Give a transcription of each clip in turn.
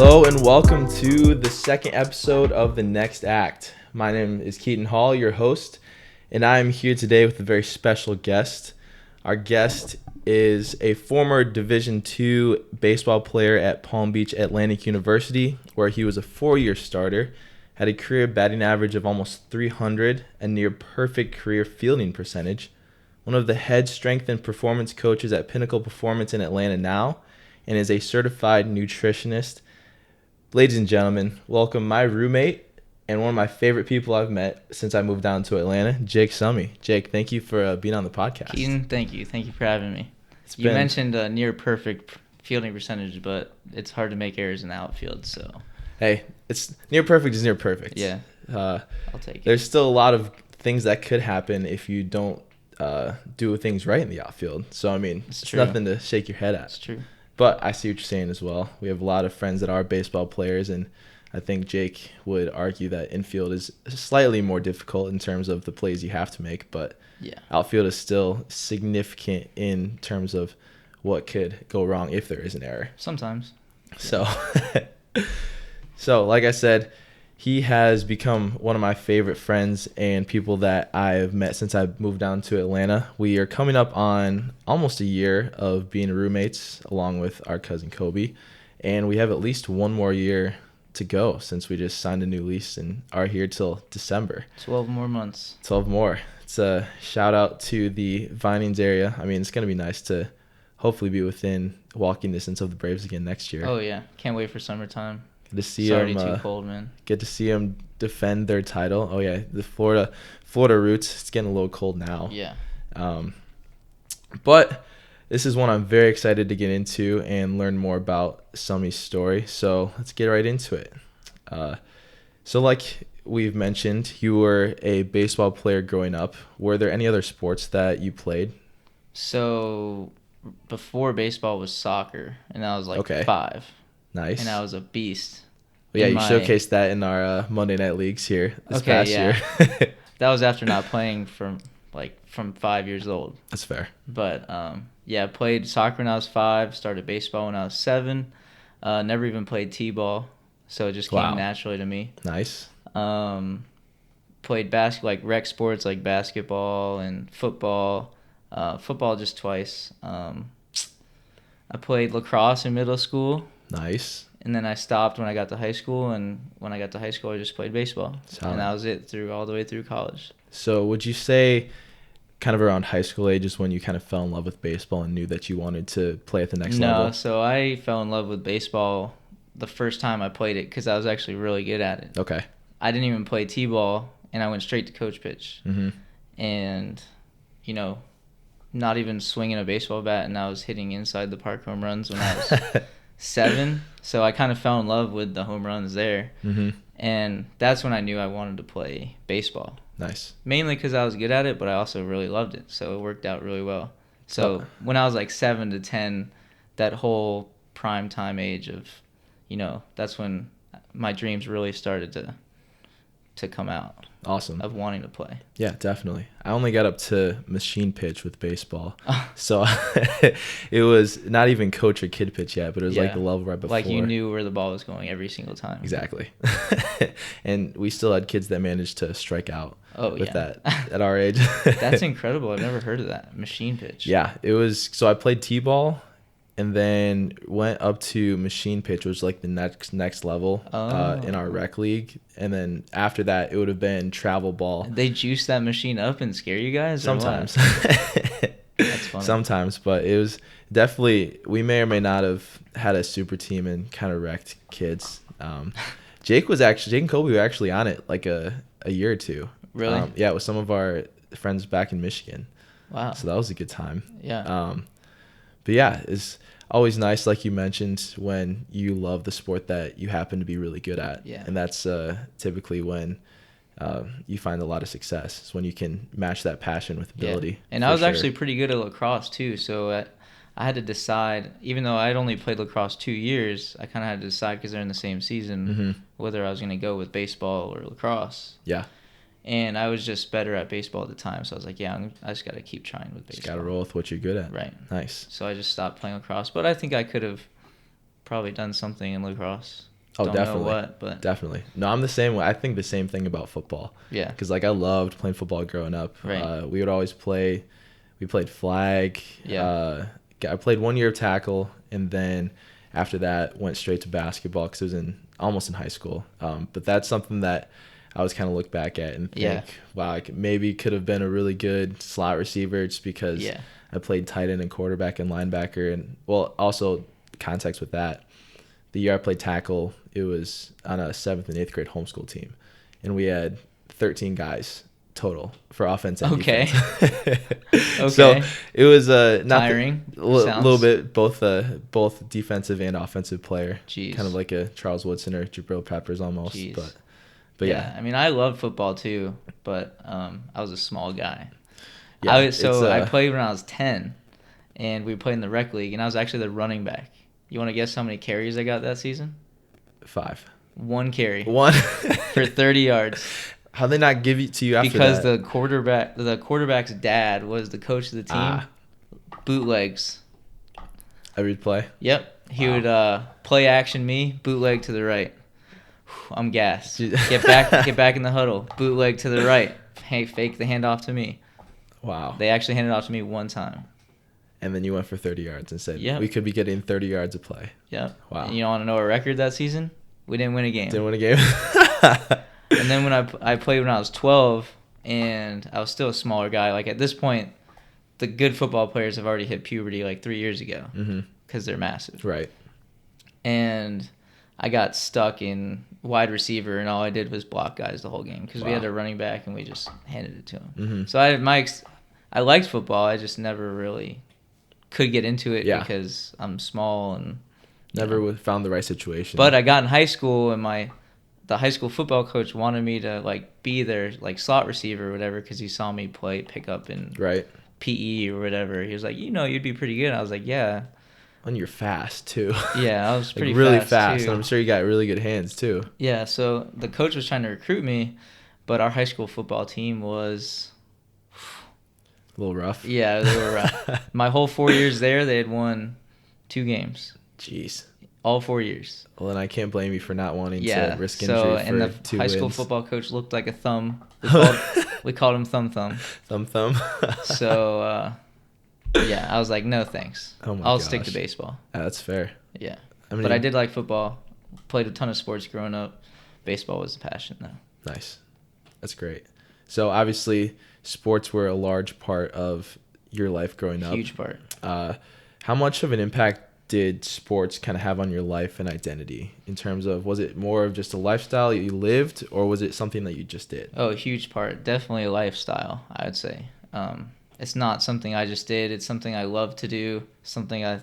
Hello and welcome to the second episode of The Next Act. My name is Keaton Hall, your host, and I am here today with a very special guest. Our guest is a former Division II baseball player at Palm Beach Atlantic University, where he was a 4-year starter, had a career batting average of almost 300, a near perfect career fielding percentage, one of the head strength and performance coaches at Pinnacle Performance in Atlanta now, and is a certified nutritionist. Ladies and gentlemen, welcome my roommate and one of my favorite people I've met since I moved down to Atlanta, Jake Summey. Jake, thank you for being on the podcast. Keaton, thank you. Thank you for having me. You mentioned a near perfect fielding percentage, but it's hard to make errors in the outfield. So, hey, it's near perfect is near perfect. Yeah, I'll take it. There's still a lot of things that could happen if you don't do things right in the outfield. So, I mean, it's nothing to shake your head at. It's true. But I see what you're saying as well. We have a lot of friends that are baseball players, and I think Jake would argue that infield is slightly more difficult in terms of the plays you have to make, but yeah, outfield is still significant in terms of what could go wrong if there is an error. Sometimes. So, so like I said, he has become one of my favorite friends and people that I have met since I moved down to Atlanta. We are coming up on almost a year of being roommates along with our cousin Kobe, and we have at least one more year to go since we just signed a new lease and are here till December. 12 more months. 12 more. It's a shout out to the Vinings area. I mean, it's going to be nice to hopefully be within walking distance of the Braves again next year. Oh, yeah. Can't wait for summertime. Get to see it's already too cold, man. Get to see them defend their title. Oh, yeah. The Florida roots. It's getting a little cold now. Yeah. But this is one I'm very excited to get into and learn more about Summey's story. So let's get right into it. So like we've mentioned, you were a baseball player growing up. Were there any other sports that you played? So before baseball was soccer, and I was like 5. Nice. And I was a beast. Well, yeah, you showcased that in our Monday Night Leagues here this past year. That was after not playing from 5 years old. That's fair. But, I played soccer when I was 5, started baseball when I was 7, never even played t-ball, so it just came naturally to me. Nice. Played rec sports like basketball and football. Football just twice. I played lacrosse in middle school. Nice. And then I stopped when I got to high school, and when I got to high school, I just played baseball. And that was it all the way through college. So would you say kind of around high school age is when you kind of fell in love with baseball and knew that you wanted to play at the next level? No, so I fell in love with baseball the first time I played it because I was actually really good at it. Okay. I didn't even play t-ball, and I went straight to coach pitch. Mm-hmm. And, not even swinging a baseball bat, and I was hitting inside the park home runs when I was 7. So I kind of fell in love with the home runs there. Mm-hmm. And that's when I knew I wanted to play baseball. Nice. Mainly because I was good at it, but I also really loved it. So it worked out really well. So when I was like 7 to 10, that whole prime time age of, that's when my dreams really started to come out. Awesome. Of wanting to play. Yeah, definitely. I only got up to machine pitch with baseball. So it was not even coach or kid pitch yet, but it was like the level right before. Like you knew where the ball was going every single time. Exactly. And we still had kids that managed to strike out with that at our age. That's incredible. I've never heard of that. Machine pitch. Yeah, it was. So I played t-ball and then went up to machine pitch, which was like the next level in our rec league. And then after that, it would have been travel ball. They juice that machine up and scare you guys? Sometimes. That's funny. Sometimes, but it was definitely, we may or may not have had a super team and kind of wrecked kids. Jake and Kobe were actually on it like a year or two. Really? Yeah, with some of our friends back in Michigan. Wow. So that was a good time. Yeah. But yeah, it's always nice, like you mentioned, when you love the sport that you happen to be really good at. Yeah. And that's typically when you find a lot of success. It's when you can match that passion with ability. Yeah. And I was actually pretty good at lacrosse too. So I had to decide, even though I'd only played lacrosse 2 years, I kind of had to decide because they're in the same season, whether I was going to go with baseball or lacrosse. Yeah. And I was just better at baseball at the time. So I was like, I just got to keep trying with baseball. Just got to roll with what you're good at. Right. Nice. So I just stopped playing lacrosse. But I think I could have probably done something in lacrosse. Oh, Don't definitely. know what, but Definitely. No, I'm the same way. I think the same thing about football. yeah. Because, like, I loved playing football growing up. Right. We would always play. We played flag. Yeah. I played 1 year of tackle, and then after that went straight to basketball because it was almost in high school. But that's something that I always kind of look back at and think, wow, I maybe could have been a really good slot receiver just because I played tight end and quarterback and linebacker. And, well, also context with that. The year I played tackle, it was on a 7th and 8th grade homeschool team. And we had 13 guys total for offense and defense. Okay. So it was Tiring. a little bit both defensive and offensive player. Jeez. Kind of like a Charles Woodson or Jabril Peppers almost. Jeez. But yeah. I mean, I love football too, but I was a small guy. Yeah, I played when I was 10, and we played in the rec league, and I was actually the running back. You want to guess how many carries I got that season? 5. 1 carry. 1 for 30 yards. How'd they not give it to you after because that? the quarterback's dad was the coach of the team. Bootlegs. Every play? Yep. He would play action me, bootleg to the right. I'm gassed. Get back in the huddle. Bootleg to the right. Hey, fake the handoff to me. Wow. They actually handed it off to me one time. And then you went for 30 yards and said, yep. we could be getting 30 yards a play. Yep. Wow. And you want to know our record that season? We didn't win a game. Didn't win a game? And then when I played when I was 12, and I was still a smaller guy. Like, at this point, the good football players have already hit puberty like 3 years ago because they're massive. Right. And I got stuck in wide receiver, and all I did was block guys the whole game because we had a running back, and we just handed it to him. So I liked football. I just never really could get into it because I'm small and never found the right situation. But I got in high school, and the high school football coach wanted me to like be their like slot receiver or whatever because he saw me play pickup in PE or whatever. He was like, you'd be pretty good. I was like, yeah. And you're fast too. Yeah, I was pretty really fast too. And I'm sure you got really good hands too. Yeah, so the coach was trying to recruit me, but our high school football team was a little rough. Yeah, they were rough. My whole 4 years there, they had won 2 games. Jeez. All 4 years. Well, then I can't blame you for not wanting to risk injury for 2 and the 2 high school wins. football coach looked like a thumb. We called him Thumb. Thumb. So, I was like, no thanks. I'll stick to baseball. That's fair. Yeah. But I did like football. Played a ton of sports growing up. Baseball was a passion, though. Nice. That's great. So, obviously, sports were a large part of your life growing up. Huge part. How much of an impact did sports kind of have on your life and identity in terms of, was it more of just a lifestyle you lived, or was it something that you just did? Oh, a huge part. Definitely a lifestyle, I would say. It's not something I just did. It's something I love to do. Something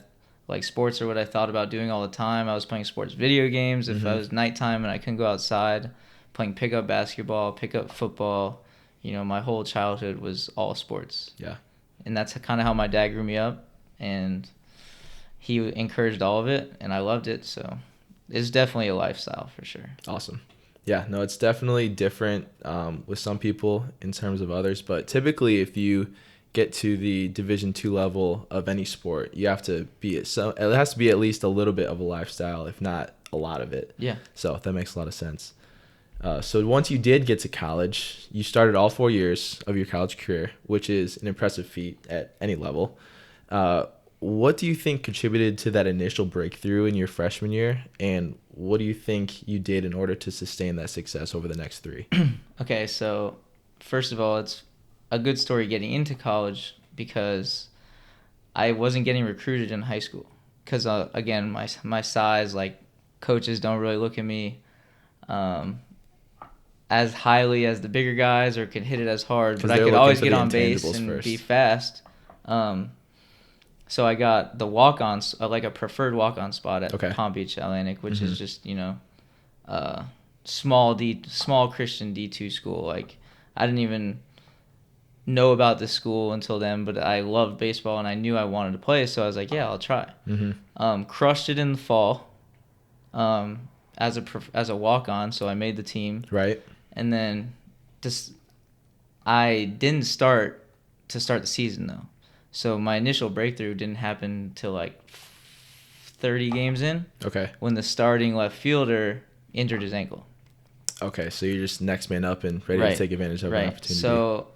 like sports are what I thought about doing all the time. I was playing sports video games. If I was nighttime and I couldn't go outside, playing pickup basketball, pickup football. My whole childhood was all sports. Yeah. And that's kind of how my dad grew me up. And he encouraged all of it, and I loved it. So it's definitely a lifestyle for sure. Awesome. Yeah, no, it's definitely different with some people in terms of others. But typically, if you get to the Division II level of any sport, you have to be it has to be at least a little bit of a lifestyle, if not a lot of it. Yeah. So that makes a lot of sense. So once you did get to college, you started all 4 years of your college career, which is an impressive feat at any level. What do you think contributed to that initial breakthrough in your freshman year, and what do you think you did in order to sustain that success over the next 3? Okay, so first of all, it's a good story getting into college because I wasn't getting recruited in high school because, again, my size, like, coaches don't really look at me as highly as the bigger guys or could hit it as hard, but I could always get on base and be fast. So I got the walk-on, like a preferred walk-on spot at Palm Beach Atlantic, which is just, small Christian D2 school. Like, I didn't even know about this school until then, but I loved baseball and I knew I wanted to play, so I was like, yeah, I'll try. Crushed it in the fall as a walk-on, so I made the team. Right. And then I didn't start the season, though. So my initial breakthrough didn't happen till like 30 games in. Okay. When the starting left fielder injured his ankle. Okay, so you're just next man up and ready to take advantage of an opportunity. So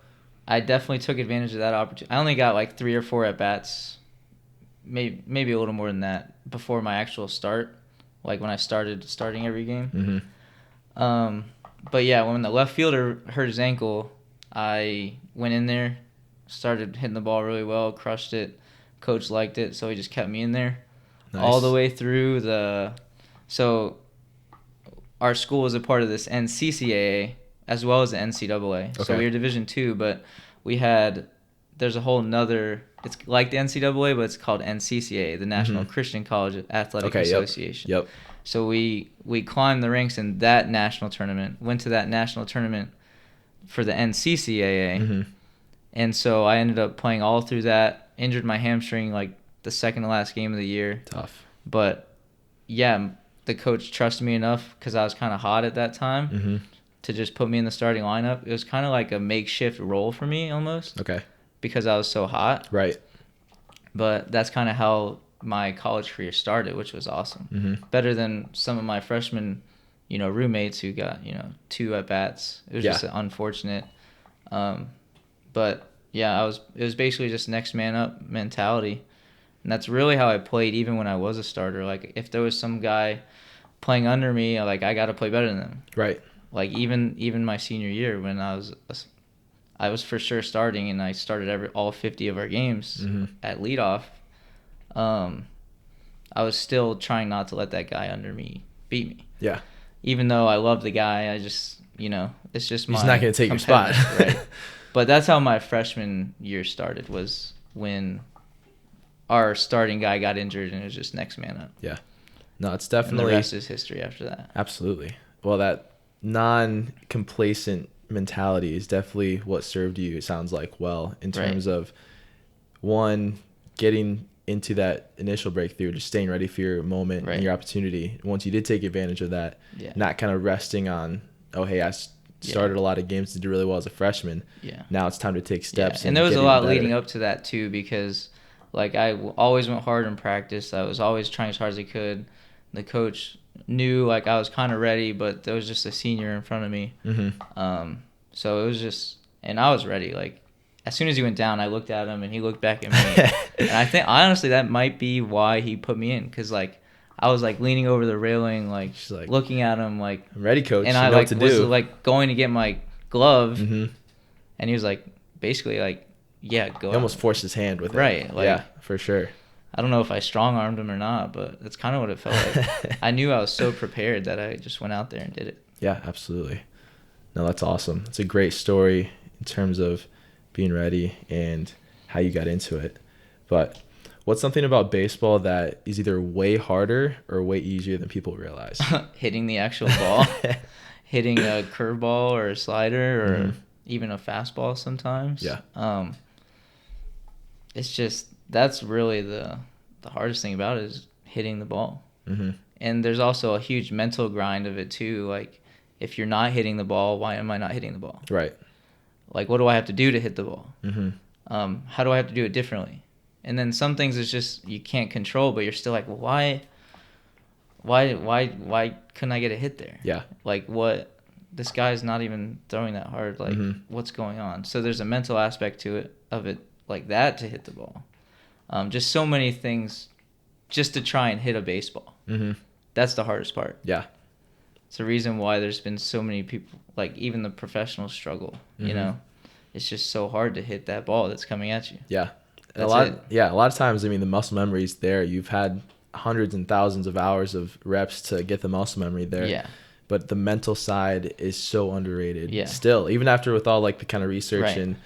I definitely took advantage of that opportunity. I only got like 3 or 4 at-bats, maybe a little more than that, before my actual start, like when I started starting every game. Mm-hmm. But yeah, when the left fielder hurt his ankle, I went in there, started hitting the ball really well, crushed it. Coach liked it, so he just kept me in there. Nice. All the way through so our school was a part of this NCCAA as well as the NCAA. Okay. So we were Division II, but there's a whole nother, it's like the NCAA, but it's called NCCAA, the National Christian College Athletic Association. Yep. So we climbed the ranks in that national tournament, went to that national tournament for the NCCAA, and so I ended up playing all through that, injured my hamstring like the second to last game of the year. Tough. But yeah, the coach trusted me enough because I was kind of hot at that time to just put me in the starting lineup. It was kind of like a makeshift role for me almost. Okay. Because I was so hot. Right. But that's kind of how my college career started, which was awesome. Better than some of my freshman, roommates who got, 2 at-bats. It was just unfortunate. But yeah, it was basically just next man up mentality. And that's really how I played even when I was a starter. Like if there was some guy playing under me, like I got to play better than them. Right. Like even my senior year when I was for sure starting and I started all 50 of our games at leadoff. I was still trying not to let that guy under me beat me. Yeah. Even though I love the guy, I just, it's just my... He's not going to take your spot. Right. But that's how my freshman year started, was when our starting guy got injured and it was just next man up. Yeah. No, it's definitely... And the rest is history after that. Absolutely. Well, that non-complacent mentality is definitely what served you, it sounds like, well, in terms of, one, getting into that initial breakthrough, just staying ready for your moment and your opportunity. Once you did take advantage of that, not kind of resting on, oh, hey, I started a lot of games, did really well as a freshman. Yeah. Now it's time to take steps. And there was a lot leading up to that too, because like I always went hard in practice. I was always trying as hard as I could. The coach knew like I was kind of ready, but there was just a senior in front of me. So it was just, and I was ready. Like as soon as he went down, I looked at him and he looked back at me. And I think honestly that might be why he put me in, because like I was like leaning over the railing, like looking at him, like I'm ready, coach. And I like was like going to get my glove, and he was like basically like, yeah, go. He almost forced his hand with it. Right. Like, yeah, for sure. I don't know if I strong armed him or not, but that's kind of what it felt like. I knew I was so prepared that I just went out there and did it. Yeah, absolutely. No, that's awesome. It's a great story in terms of being ready and how you got into it. But what's something about baseball that is either way harder or way easier than people realize? Hitting the actual ball, hitting a curveball or a slider or even a fastball sometimes. Yeah. It's just, that's really the hardest thing about it, is hitting the ball. And there's also a huge mental grind of it too. Like if you're not hitting the ball, why am I not hitting the ball? Right. Like what do I have to do to hit the ball? How do I have to do it differently? And then some things it's just you can't control, but you're still like, well, why couldn't I get a hit there? Yeah. Like what? This guy's not even throwing that hard. Like what's going on? So there's a mental aspect to it, like that, to hit the ball. Just so many things just to try and hit a baseball. That's the hardest part. Yeah. It's the reason why there's been so many people, like even the professionals struggle, you know? It's just so hard to hit that ball that's coming at you. Yeah. A lot of times, I mean, the muscle memory is there. You've had hundreds and thousands of hours of reps to get the muscle memory there. Yeah. But the mental side is so underrated. Yeah. Still, even after with all like the kind of research and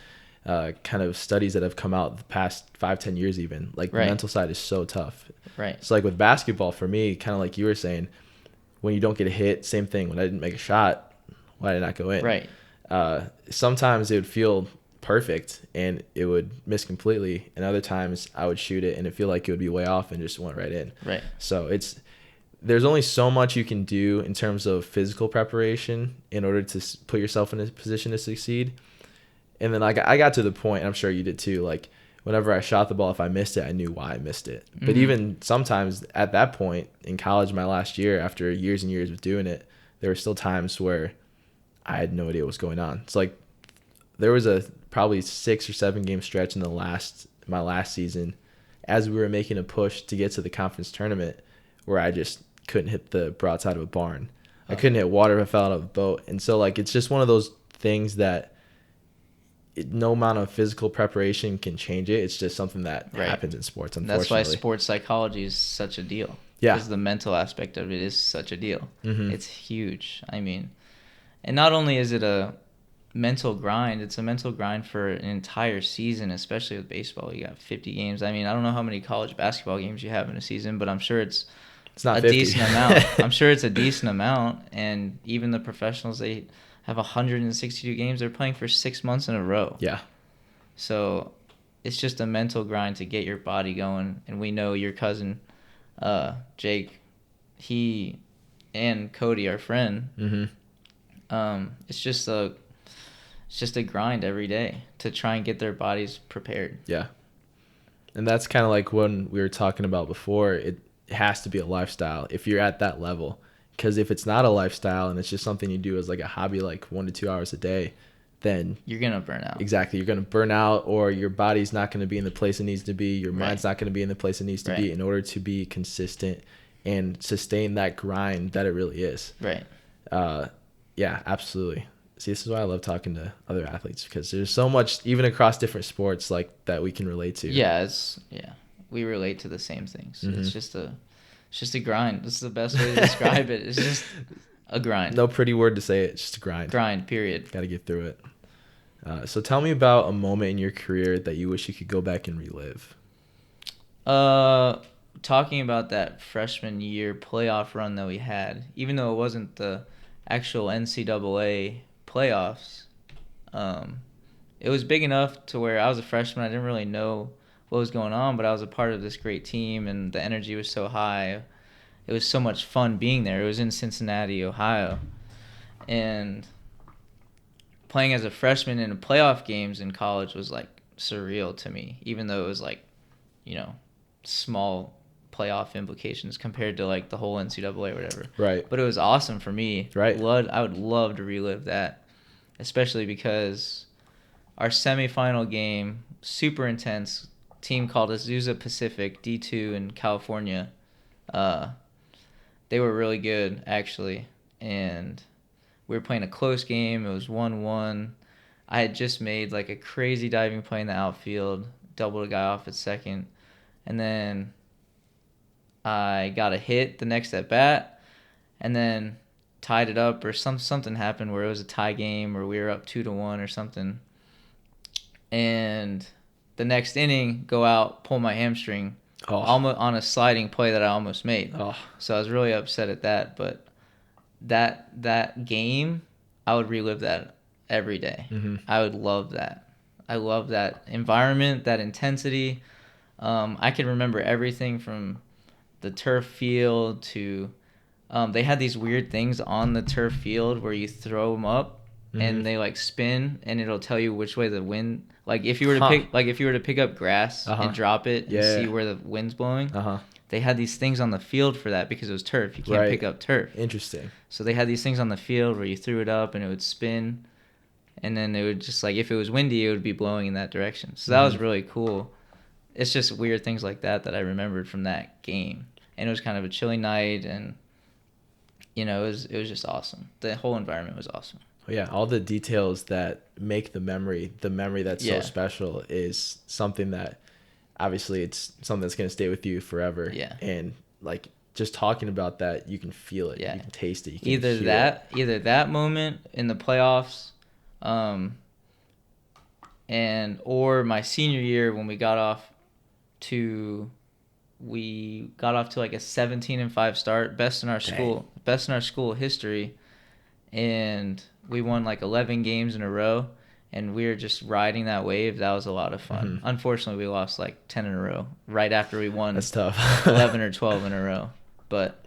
kind of studies that have come out the past 5-10 years, even like the mental side is so tough. Right. It's like with basketball for me, kind of like you were saying, when you don't get a hit, same thing. When I didn't make a shot, why did I not go in? Right. Sometimes it would feel perfect and it would miss completely, and other times I would shoot it and it feel like it would be way off and just went right in. Right. So there's only so much you can do in terms of physical preparation in order to put yourself in a position to succeed. And then I got to the point, and I'm sure you did too, like whenever I shot the ball, if I missed it, I knew why I missed it. But Mm-hmm. even sometimes at that point in college, my last year, after years and years of doing it, there were still times where I had no idea what was going on. It's like there was a probably 6 or 7 game stretch in my last season as we were making a push to get to the conference tournament where I just couldn't hit the broadside of a barn. I couldn't hit water if I fell out of a boat. And so, like, it's just one of those things that no amount of physical preparation can change it. It's just something that happens in sports, unfortunately. That's why sports psychology is such a deal. Yeah. Because the mental aspect of it is such a deal. Mm-hmm. It's huge. I mean, and not only is it a mental grind, it's a mental grind for an entire season, especially with baseball. You got 50 games. I mean, I don't know how many college basketball games you have in a season, but I'm sure it's not a 50. decent amount. I'm sure it's a decent amount. And even the professionals, they have 162 games. They're playing for 6 months in a row. Yeah. So it's just a mental grind to get your body going. And we know your cousin, Jake, he and Cody, our friend, it's just a grind every day to try and get their bodies prepared. Yeah. And that's kind of like when we were talking about before, it has to be a lifestyle if you're at that level. Because if it's not a lifestyle and it's just something you do as like a hobby, like 1 to 2 hours a day, then you're going to burn out. Exactly. You're going to burn out, or your body's not going to be in the place it needs to be. Your mind's not going to be in the place it needs to be in order to be consistent and sustain that grind that it really is. Right. Yeah, absolutely. See, this is why I love talking to other athletes, because there's so much, even across different sports, like that we can relate to. Yeah, we relate to the same things. Mm-hmm. It's just a grind. This is the best way to describe it. It's just a grind. No pretty word to say it. It's just a grind. Grind, period. Got to get through it. So tell me about a moment in your career that you wish you could go back and relive. Talking about that freshman year playoff run that we had, even though it wasn't the actual NCAA playoffs, it was big enough to where I was a freshman. I didn't really know what was going on, but I was a part of this great team, and the energy was so high. It was so much fun being there. It was in Cincinnati, Ohio, and playing as a freshman in playoff games in college was like surreal to me, even though it was like, small playoff implications compared to like the whole NCAA or whatever. Right. But it was awesome for me. Right. I would love to relive that, especially because our semifinal game, super intense, team called Azusa Pacific, D2 in California. They were really good, actually, and we were playing a close game. It was 1-1. I had just made like a crazy diving play in the outfield, doubled a guy off at second, and then I got a hit the next at bat, and then tied it up, or something happened where it was a tie game, or we were up 2-1 or something. And the next inning, go out, pull my hamstring, almost on a sliding play that I almost made. So I was really upset at that. But that game, I would relive that every day. Mm-hmm. I would love that. I love that environment, that intensity. I can remember everything from the turf field to they had these weird things on the turf field where you throw them up and they like spin, and it'll tell you which way the wind. Like if you were to pick up grass and drop it and see where the wind's blowing. They had these things on the field for that because it was turf. You can't pick up turf. Interesting. So they had these things on the field where you threw it up and it would spin, and then it would just like, if it was windy, it would be blowing in that direction. So that was really cool. It's just weird things like that I remembered from that game. And it was kind of a chilly night, and it was just awesome. The whole environment was awesome. Yeah, all the details that make the memory that's so special is something that obviously it's something that's going to stay with you forever. Yeah. And like just talking about that, you can feel it. Yeah. You can taste it. You can either that moment in the playoffs, or my senior year when we got off to like a 17-5 start, best in our school history, and we won like 11 games in a row, and we were just riding that wave. That was a lot of fun. Unfortunately, we lost like 10 in a row right after we won. That's tough. 11 or 12 in a row. But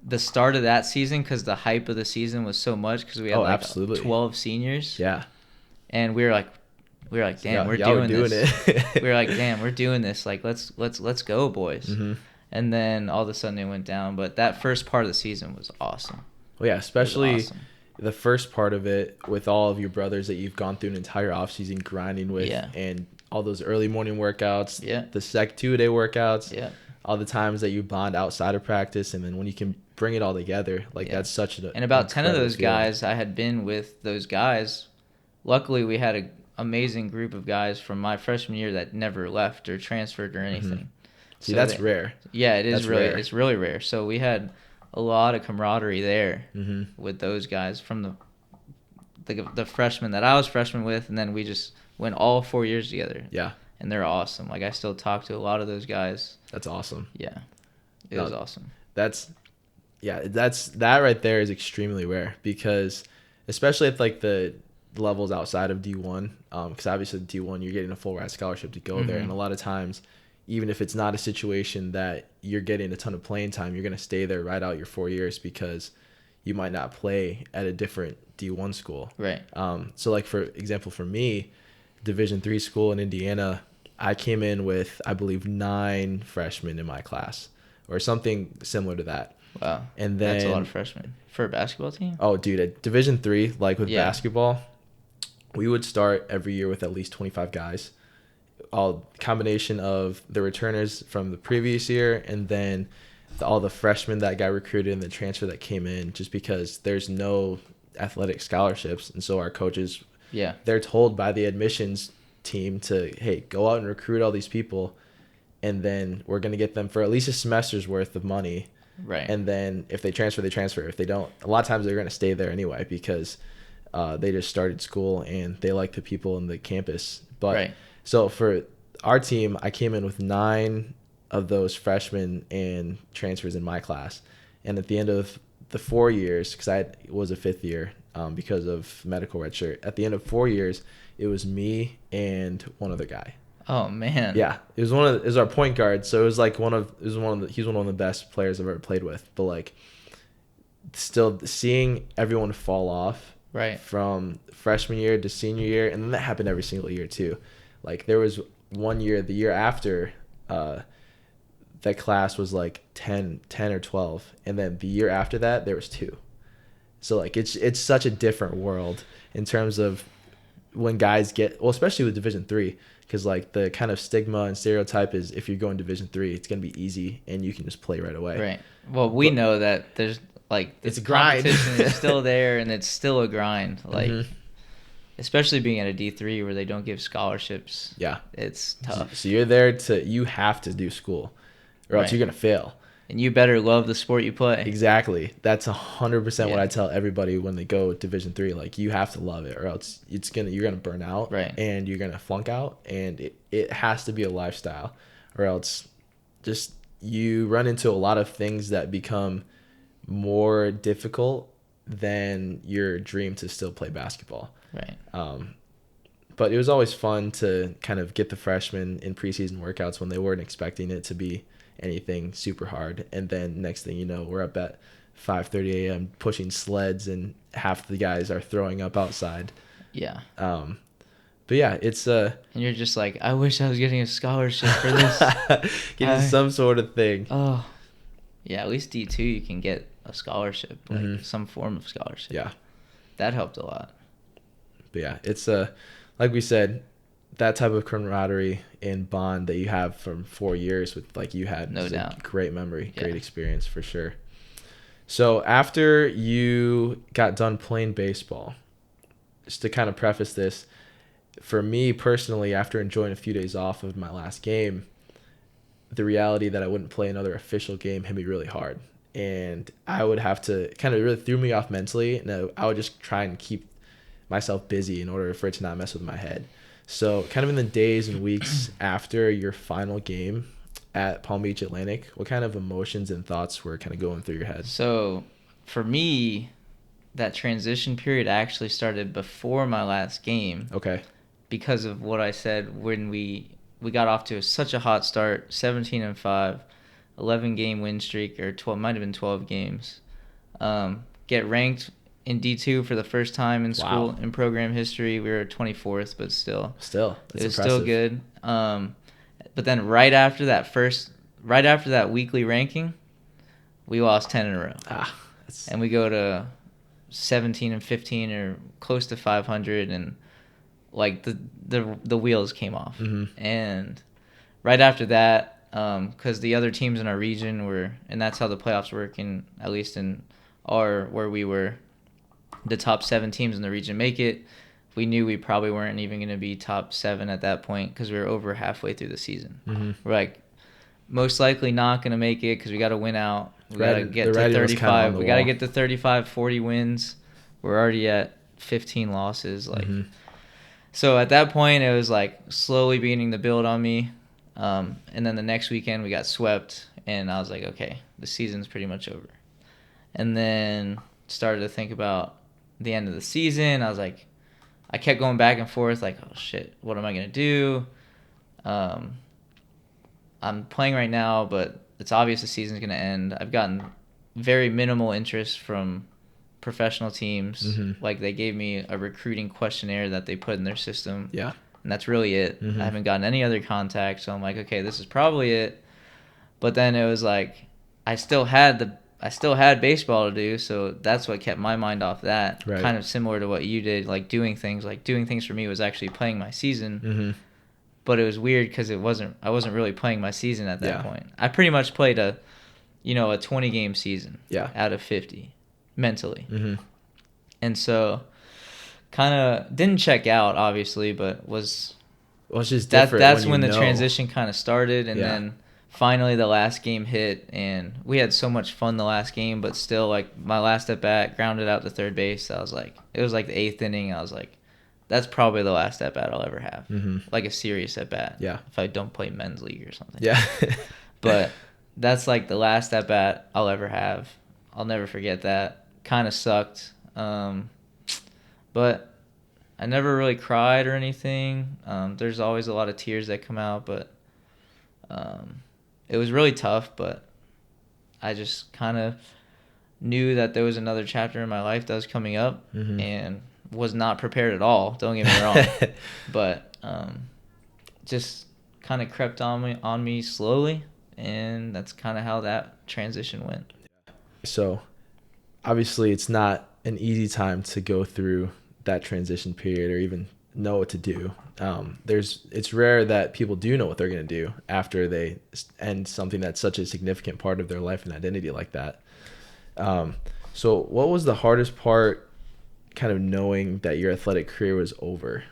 the start of that season, because the hype of the season was so much, because we had 12 seniors. Yeah. And we were like we were like, damn, Yeah, we're y'all were doing this. it. We were like, damn, we're doing this. Like, let's go, boys. Mm-hmm. And then all of a sudden it went down. But that first part of the season was awesome. Well, yeah, especially awesome. the first part of it with all of your brothers that you've gone through an entire offseason grinding with, and all those early morning workouts, the 2-day workouts, all the times that you bond outside of practice, and then when you can bring it all together, like that's such an and about 10 of those feeling. guys, I had been with those guys. Luckily, we had an amazing group of guys from my freshman year that never left or transferred or anything. Mm-hmm. See, so that's rare. Yeah, it is really rare. It's really rare. So we had a lot of camaraderie there with those guys from the freshmen that I was freshman with, and then we just went all 4 years together. Yeah. And they're awesome. Like, I still talk to a lot of those guys. That's awesome. Yeah. It was awesome. That right there is extremely rare, because especially at like the levels outside of D1, because obviously D1 you're getting a full ride scholarship to go there, and a lot of times, even if it's not a situation that you're getting a ton of playing time, you're going to stay there right out your 4 years because you might not play at a different D1 school. Right. So like, for example, for me, Division III school in Indiana, I came in with, I believe, 9 freshmen in my class or something similar to that. Wow. And then that's a lot of freshmen for a basketball team. Oh, dude, at Division III, like with basketball, we would start every year with at least 25 guys. All combination of the returners from the previous year, and then all the freshmen that got recruited and the transfer that came in, just because there's no athletic scholarships. And so our coaches, they're told by the admissions team to, hey, go out and recruit all these people, and then we're going to get them for at least a semester's worth of money. Right. And then if they transfer, they transfer. If they don't, a lot of times they're going to stay there anyway, because they just started school and they like the people in the campus. But so for our team, I came in with 9 of those freshmen and transfers in my class. And at the end of the 4 years, because I was a 5th year because of medical redshirt, at the end of 4 years, it was me and one other guy. Oh man. Yeah, it was our point guard, so it was like he's one of the best players I've ever played with. But like, still seeing everyone fall off from freshman year to senior year, and then that happened every single year too. Like, there was one year, the year after, that class was like 10 or 12, and then the year after that there was 2. So like, it's such a different world in terms of when guys get, well, especially with Division III, because like the kind of stigma and stereotype is if you're going Division III, it's going to be easy and you can just play right away. Right. Well, we know that there's like, it's a grind. Competition is still there, and it's still a grind. Like, especially being at a D3 where they don't give scholarships. Yeah. It's tough. So you have to do school, or else you're going to fail. And you better love the sport you play. Exactly. That's 100% what I tell everybody when they go Division III. Like, you have to love it, or else you're gonna burn out, and you're gonna flunk out, and it has to be a lifestyle, or else just you run into a lot of things that become more difficult than your dream to still play basketball. Right. But it was always fun to kind of get the freshmen in preseason workouts when they weren't expecting it to be anything super hard, and then next thing you know, we're up at 5:30 a.m. pushing sleds, and half the guys are throwing up outside. But yeah, it's and you're just like, I wish I was getting a scholarship for this. Getting some sort of thing. Oh yeah, at least D2 you can get a scholarship, like some form of scholarship. Yeah, that helped a lot. But yeah, it's like we said, that type of camaraderie and bond that you have from 4 years with, like, you had, no doubt, a great memory, great experience for sure. So after you got done playing baseball, just to kind of preface this, for me personally, after enjoying a few days off of my last game, the reality that I wouldn't play another official game hit me really hard, and I would have to kind of really threw me off mentally, and I would just try and keep myself busy in order for it to not mess with my head. So kind of in the days and weeks after your final game at Palm Beach Atlantic, what kind of emotions and thoughts were kind of going through your head? So for me, that transition period actually started before my last game. Okay. Because of what I said when we got off to such a hot start, 17-5, 11 game win streak, or 12, might have been 12 games. Get ranked in D2 for the first time in school Wow. in program history. We were 24th, but still, That's it was impressive. still good. But then right after that weekly ranking, we lost 10 in a row. And we go to 17 and 15 or close to 500, and like the wheels came off. And right after that, because the other teams in our region were, and that's how the playoffs work, in at least in where we were, the top 7 teams in the region make it. We knew we probably weren't even going to be top 7 at that point because we were over halfway through the season. We're like, most likely not going to make it because we got to win out. We got to get to 35. We got to get to 35, 40 wins. We're already at 15 losses. So at that point, it was like slowly beginning to build on me. And then the next weekend, we got swept, and I was like, okay, the season's pretty much over. And then started to think about the end of the season. I was like, I kept going back and forth, like, oh shit, what am I gonna do? I'm playing right now, but it's obvious the season's gonna end. I've gotten very minimal interest from professional teams. Like, they gave me a recruiting questionnaire that they put in their system. Yeah. And that's really it. I haven't gotten any other contact, so I'm like, okay, this is probably it. But then it was like, I still had baseball to do, so that's what kept my mind off that. Right. Kind of similar to what you did, like doing things. Like doing things for me was actually playing my season. But it was weird because I wasn't really playing my season at that point. I pretty much played a 20-game season out of 50 mentally. And so kind of didn't check out, obviously, but was just different. That's when the transition kind of started, and then finally the last game hit, and we had so much fun the last game, but still, like, my last at bat, grounded out to third base. I was like, it was like the 8th inning. I was like, that's probably the last at bat I'll ever have, like a serious at bat. Yeah, if I don't play men's league or something. Yeah, but that's like the last at bat I'll ever have. I'll never forget that. Kind of sucked. But I never really cried or anything. There's always a lot of tears that come out, but it was really tough. But I just kind of knew that there was another chapter in my life that was coming up, and was not prepared at all. Don't get me wrong, but just kind of crept on me slowly, and that's kind of how that transition went. So, obviously, it's not an easy time to go through that transition period or even know what to do. It's rare that people do know what they're going to do after they end something that's such a significant part of their life and identity like that. So what was the hardest part, kind of knowing that your athletic career was over?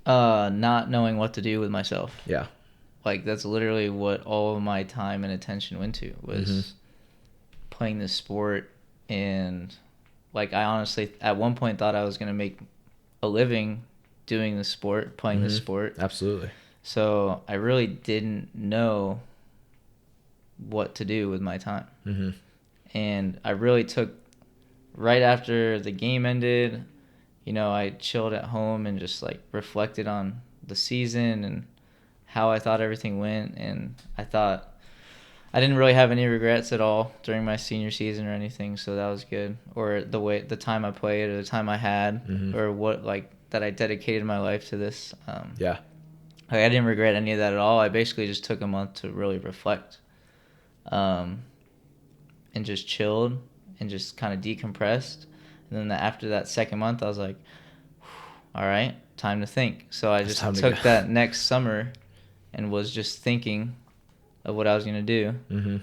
Not knowing what to do with myself. Yeah. Like, that's literally what all of my time and attention went to, was playing this sport. And like, I honestly at one point thought I was going to make a living doing the sport, playing the sport. Absolutely. So I really didn't know what to do with my time. And I really took, right after the game ended, I chilled at home and just like reflected on the season and how I thought everything went. And I thought I didn't really have any regrets at all during my senior season or anything, so that was good. Or the time I played, or the time I had, or what, like, that I dedicated my life to this. Like, I didn't regret any of that at all. I basically just took a month to really reflect, and just chilled and just kind of decompressed. And then after that second month, I was like, all right, time to think. So I just took that next summer and was just thinking of what I was going to do.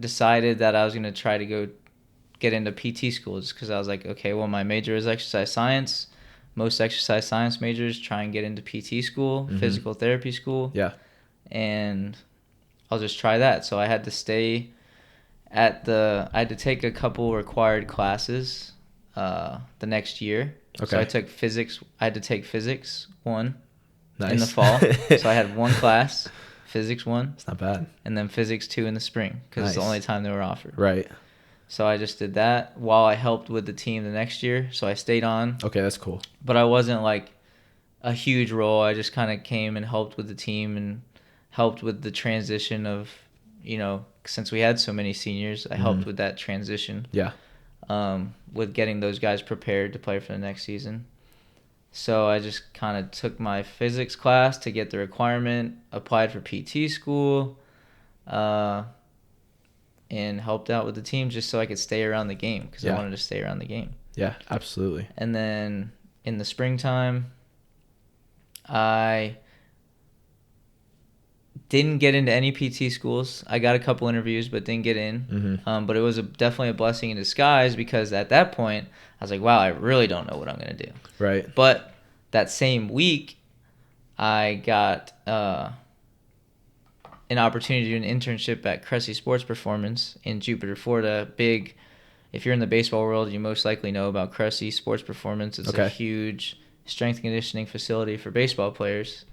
Decided that I was going to try to go get into PT school, just because I was like, okay, well, my major is exercise science. Most exercise science majors try and get into PT school, physical therapy school. Yeah. And I'll just try that. So I had to stay I had to take a couple required classes the next year. Okay. So I took physics. I had to take physics 1 in the fall. So I had 1 class. Physics 1. It's not bad. And then Physics 2 in the spring, because it's the only time they were offered. Right. So I just did that while I helped with the team the next year. So I stayed on. Okay, that's cool. But I wasn't like a huge role. I just kind of came and helped with the team and helped with the transition of, since we had so many seniors, I helped with that transition. Yeah. with getting those guys prepared to play for the next season. So I just kind of took my physics class to get the requirement, applied for PT school, and helped out with the team just so I could stay around the game because I wanted to stay around the game. Yeah, absolutely. And then in the springtime, I didn't get into any PT schools. I got a couple interviews, but didn't get in. But it was definitely a blessing in disguise because at that point, I was like, wow, I really don't know what I'm going to do. Right. But that same week, I got an opportunity to do an internship at Cressy Sports Performance in Jupiter, Florida. Big, if you're in the baseball world, you most likely know about Cressy Sports Performance. It's a huge strength and conditioning facility for baseball players.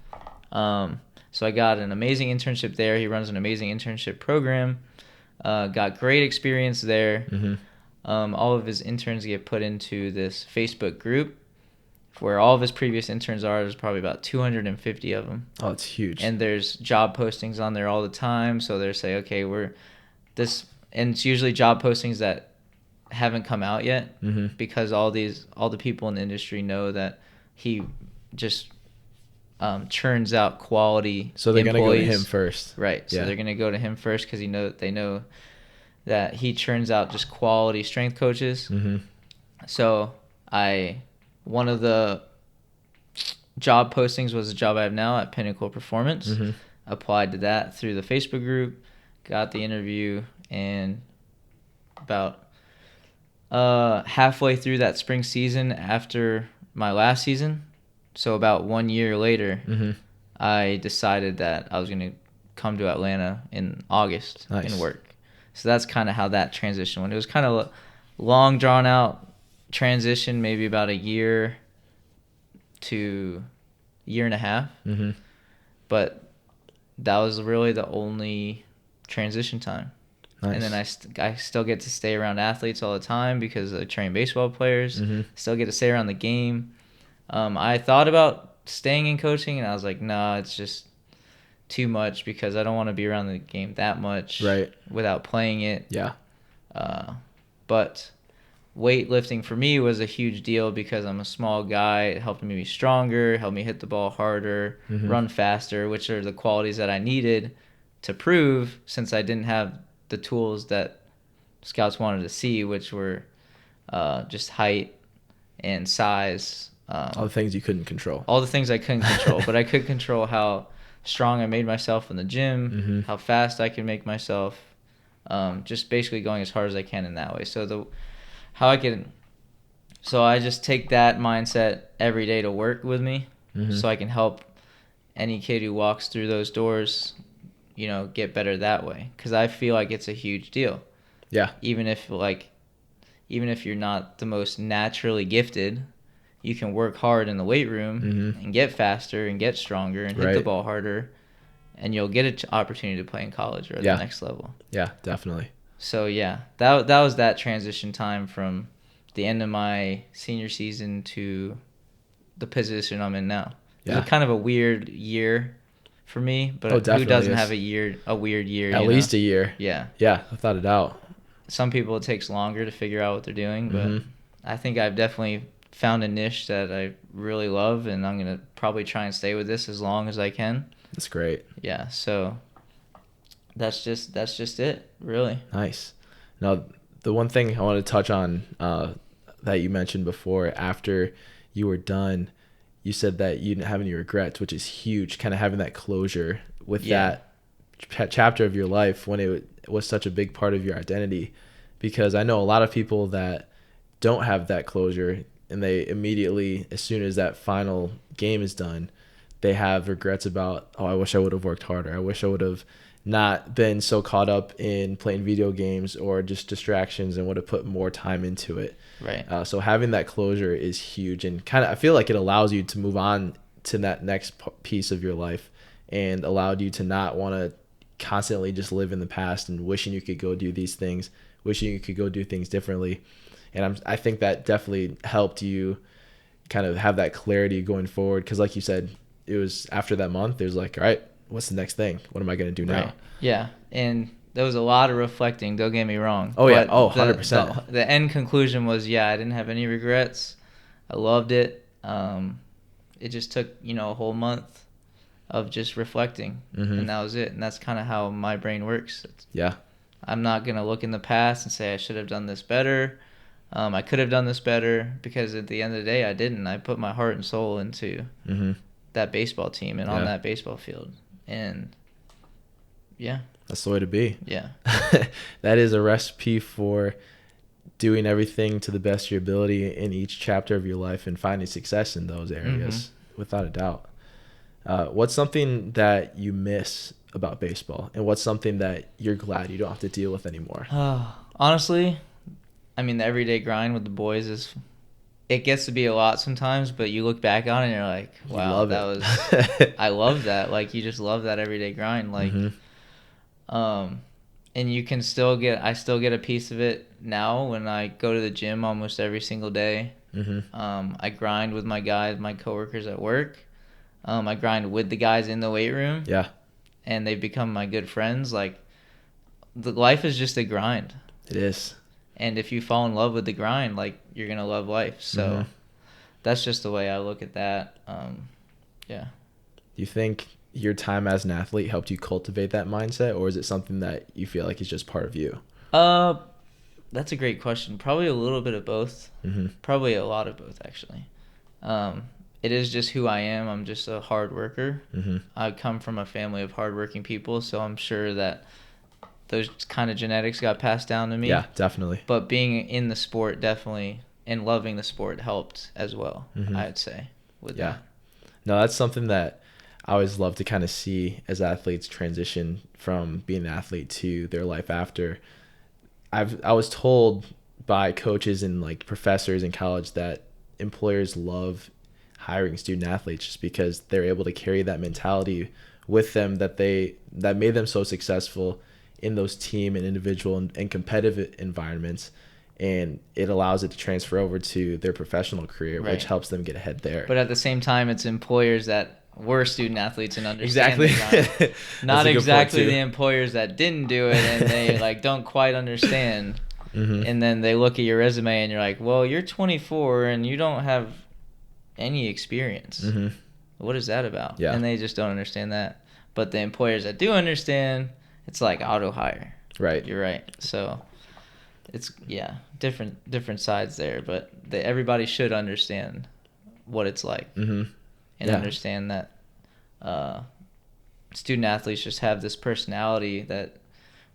So I got an amazing internship there. He runs an amazing internship program. Got great experience there. All of his interns get put into this Facebook group where all of his previous interns are. There's probably about 250 of them. Oh, it's huge. And there's job postings on there all the time. So they're saying, okay, we're this, and it's usually job postings that haven't come out yet because all the people in the industry know that he just churns out quality. So they're employees. Gonna go to him first, right? So they're gonna go to him first because they know that he churns out just quality strength coaches. So one of the job postings was the job I have now at Pinnacle Performance. Applied to that through the Facebook group, got the interview, and about halfway through that spring season after my last season, so about 1 year later, I decided that I was going to come to Atlanta in August and work. So that's kind of how that transition went. It was kind of a long, drawn-out transition, maybe about a year to year and a half. But that was really the only transition time. And then I still get to stay around athletes all the time because I train baseball players. Still get to stay around the game. I thought about staying in coaching, and I was like, nah, it's just too much because I don't want to be around the game that much without playing it. Yeah. But weightlifting for me was a huge deal because I'm a small guy. It helped me be stronger, helped me hit the ball harder, run faster, which are the qualities that I needed to prove since I didn't have the tools that scouts wanted to see, which were just height and size. All the things you couldn't control. All the things I couldn't control, but I could control how strong I made myself in the gym, how fast I could make myself, just basically going as hard as I can in that way. So I just take that mindset every day to work with me, so I can help any kid who walks through those doors, get better that way. Because I feel like it's a huge deal. Yeah. Even if you're not the most naturally gifted, you can work hard in the weight room and get faster and get stronger and hit the ball harder, and you'll get an opportunity to play in college or at the next level. Yeah, definitely. So yeah, that was that transition time from the end of my senior season to the position I'm in now. Yeah. It was kind of a weird year for me, but who doesn't have a weird year? At least a year. Yeah. Yeah, without a doubt. Some people it takes longer to figure out what they're doing, but I think I've definitely found a niche that I really love, and I'm going to probably try and stay with this as long as I can. That's great. Yeah, so that's just it, really. Nice. Now, the one thing I want to touch on that you mentioned before, after you were done, you said that you didn't have any regrets, which is huge, kind of having that closure with that chapter of your life when it was such a big part of your identity. Because I know a lot of people that don't have that closure, and they immediately, as soon as that final game is done, they have regrets about, I wish I would have worked harder. I wish I would have not been so caught up in playing video games or just distractions and would have put more time into it. Right. So having that closure is huge, and kind of I feel like it allows you to move on to that next piece of your life, and allowed you to not want to constantly just live in the past and wishing you could go do these things, wishing you could go do things differently. And I think that definitely helped you kind of have that clarity going forward. Because like you said, it was after that month, it was like, all right, what's the next thing? What am I going to do now? Right. Yeah. And there was a lot of reflecting. Don't get me wrong. Oh yeah. But Oh, 100%. The end conclusion was, I didn't have any regrets. I loved it. It just took a whole month of just reflecting, and that was it. And that's kind of how my brain works. Yeah. I'm not gonna look in the past and say I should have done this better. I could have done this better, because at the end of the day, I didn't. I put my heart and soul into that baseball team and on that baseball field, and that's the way to be. Yeah. That is a recipe for doing everything to the best of your ability in each chapter of your life and finding success in those areas, without a doubt. What's something that you miss about baseball, and what's something that you're glad you don't have to deal with anymore? Honestly, I mean, the everyday grind with the boys it gets to be a lot sometimes, but you look back on it and you're like, wow, I love that. Like, you just love that everyday grind. Like, and you can I still get a piece of it now when I go to the gym almost every single day. I grind with my guys, my coworkers at work. I grind with the guys in the weight room. Yeah. And they've become my good friends. Like, the life is just a grind. It is. And if you fall in love with the grind, like, you're going to love life. So that's just the way I look at that. Yeah. Do you think your time as an athlete helped you cultivate that mindset, or is it something that you feel like is just part of you? That's a great question. Probably a little bit of both. Probably a lot of both, actually. It is just who I am. I'm just a hard worker. I come from a family of hardworking people, so I'm sure that those kind of genetics got passed down to me. Yeah, definitely. But being in the sport definitely, and loving the sport, helped as well, I'd say, with that. No, that's something that I always love to kind of see as athletes transition from being an athlete to their life after. I was told by coaches and like professors in college that employers love hiring student athletes just because they're able to carry that mentality with them that made them so successful in those team and individual and competitive environments, and it allows it to transfer over to their professional career, which helps them get ahead there. But at the same time, it's employers that were student athletes and understand exactly. Not exactly the employers that didn't do it and they like don't quite understand. And then they look at your resume and you're like, well, you're 24 and you don't have any experience. What is that about? And they just don't understand that. But the employers that do understand, it's like auto hire. Right. You're right. So it's different sides there, but everybody should understand what it's like. And understand that student athletes just have this personality that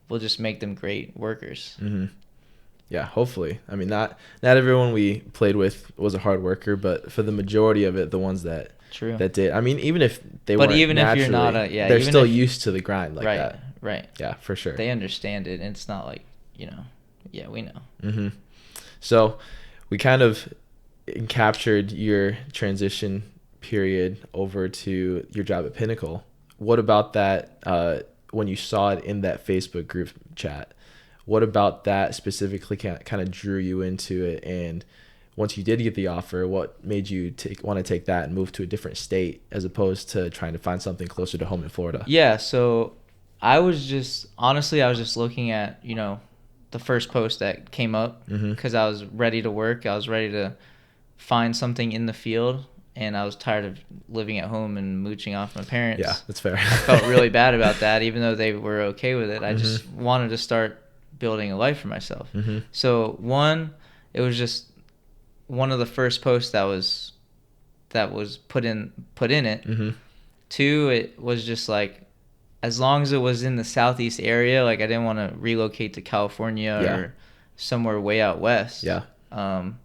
will just make them great workers. Yeah, hopefully. I mean, not everyone we played with was a hard worker, but for the majority of it, the ones that did. I mean, even if they weren't even naturally, if you're not they're still used to the grind like that. Right. Yeah, for sure. They understand it, and it's not like, we know. So we kind of captured your transition period over to your job at Pinnacle. What about that when you saw it in that Facebook group chat? What about that specifically kind of drew you into it? And once you did get the offer, what made you want to take that and move to a different state as opposed to trying to find something closer to home in Florida? Yeah, so I was just looking at, the first post that came up because I was ready to work. I was ready to find something in the field, and I was tired of living at home and mooching off my parents. Yeah, that's fair. I felt really bad about that, even though they were okay with it. I just wanted to start building a life for myself. So it was just one of the first posts that was put in it. Two, it was just like, as long as it was in the southeast area, like I didn't want to relocate to California or somewhere way out west. And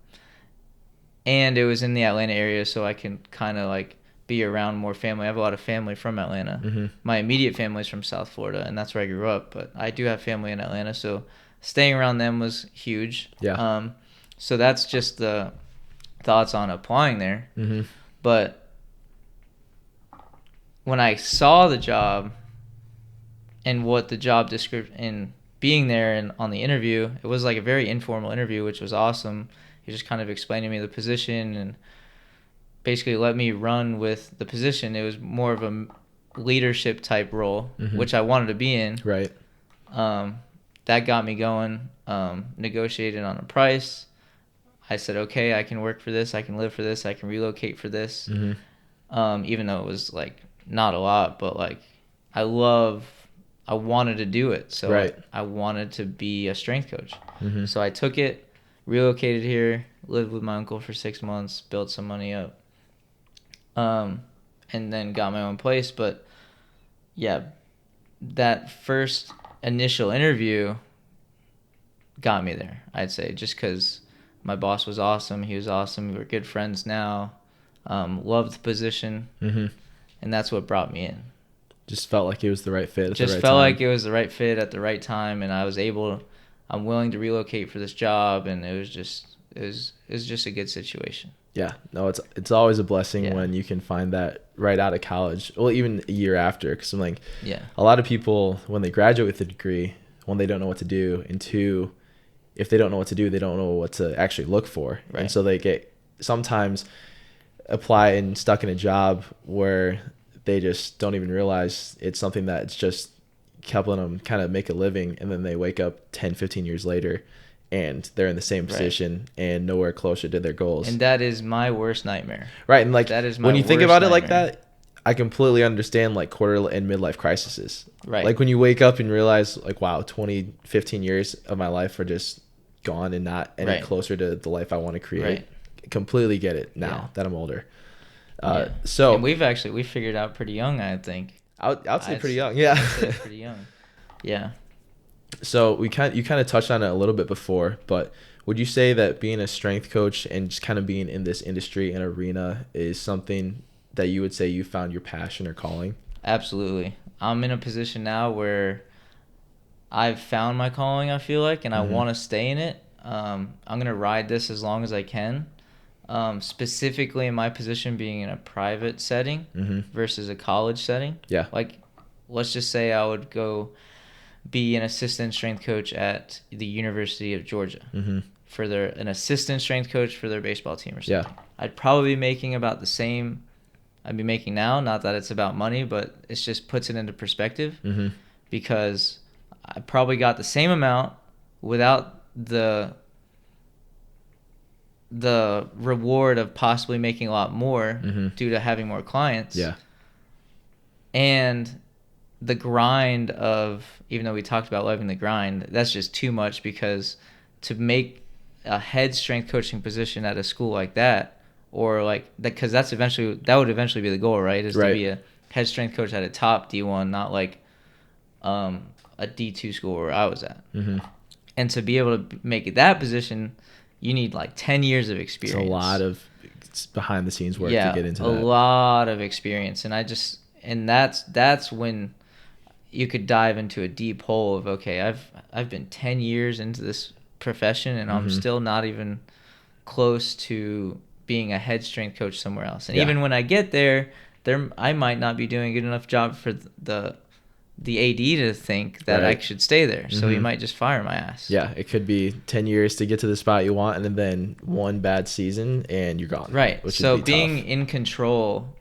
it was in the Atlanta area, so I can kind of like be around more family. I have a lot of family from Atlanta. My immediate family is from South Florida, and that's where I grew up. But I do have family in Atlanta, so staying around them was huge. So that's just the thoughts on applying there. But when I saw the job and what the job description and being there and on the interview, it was like a very informal interview, which was awesome. He just kind of explained to me the position and basically let me run with the position. It was more of a leadership type role, which I wanted to be in. That got me going. Negotiated on a price. I said, okay, I can work for this. I can live for this. I can relocate for this. Even though it was like not a lot, but like I wanted to do it. So Right. I wanted to be a strength coach. Mm-hmm. So I took it, relocated here, lived with my uncle for 6 months, built some money up, and then got my own place. But yeah, that first initial interview got me there, I'd say, just because my boss was awesome. He was awesome. We were good friends now. Loved the position, and that's what brought me in. Just felt like it was the right fit at the right time. Just felt like it was the right fit at the right time, and I'm willing to relocate for this job, and it was just a good situation. Yeah, no, it's always a blessing when you can find that right out of college, well, even a year after, because I'm like, a lot of people, when they graduate with a degree, one, they don't know what to do, and two, if they don't know what to do, they don't know what to actually look for. Right. And so they get sometimes apply and stuck in a job where they just don't even realize it's something that's just helping them kind of make a living, and then they wake up 10, 15 years later and they're in the same position and nowhere closer to their goals. And that is my worst nightmare. Right. And like, that is my when you think about nightmare. It like that, I completely understand like quarter and midlife crises. Right. Like when you wake up and realize like, wow, 20, 15 years of my life are just gone and not any closer to the life I want to create. Right. Completely get it now that I'm older. So and we figured out pretty young, I think. I'd say pretty young. Yeah. I'd say pretty young. Yeah. So you kind of touched on it a little bit before, but would you say that being a strength coach and just kind of being in this industry and arena is something that you would say you found your passion or calling? Absolutely. I'm in a position now where I've found my calling, I feel like, and I want to stay in it. I'm going to ride this as long as I can. Specifically in my position being in a private setting versus a college setting. Yeah. Like, let's just say I would go be an assistant strength coach at the University of Georgia for an assistant strength coach for their baseball team or something. Yeah. I'd probably be making about the same I'd be making now. Not that it's about money, but it just puts it into perspective because I probably got the same amount without the reward of possibly making a lot more due to having more clients. Yeah. And the grind of, even though we talked about loving the grind, that's just too much, because to make a head strength coaching position at a school like that, or like that, because that would eventually be the goal, right? Is to be a head strength coach at a top D1, not like a D2 school where I was at. And to be able to make that position, you need like 10 years of experience. It's a lot of behind the scenes work to get into that. A lot of experience. And that's when you could dive into a deep hole of, okay, I've been 10 years into this profession and I'm still not even close to being a head strength coach somewhere else. And even when I get there, I might not be doing a good enough job for the AD to think that I should stay there. So he might just fire my ass. Yeah, it could be 10 years to get to the spot you want, and then one bad season and you're gone. Right. So being in control,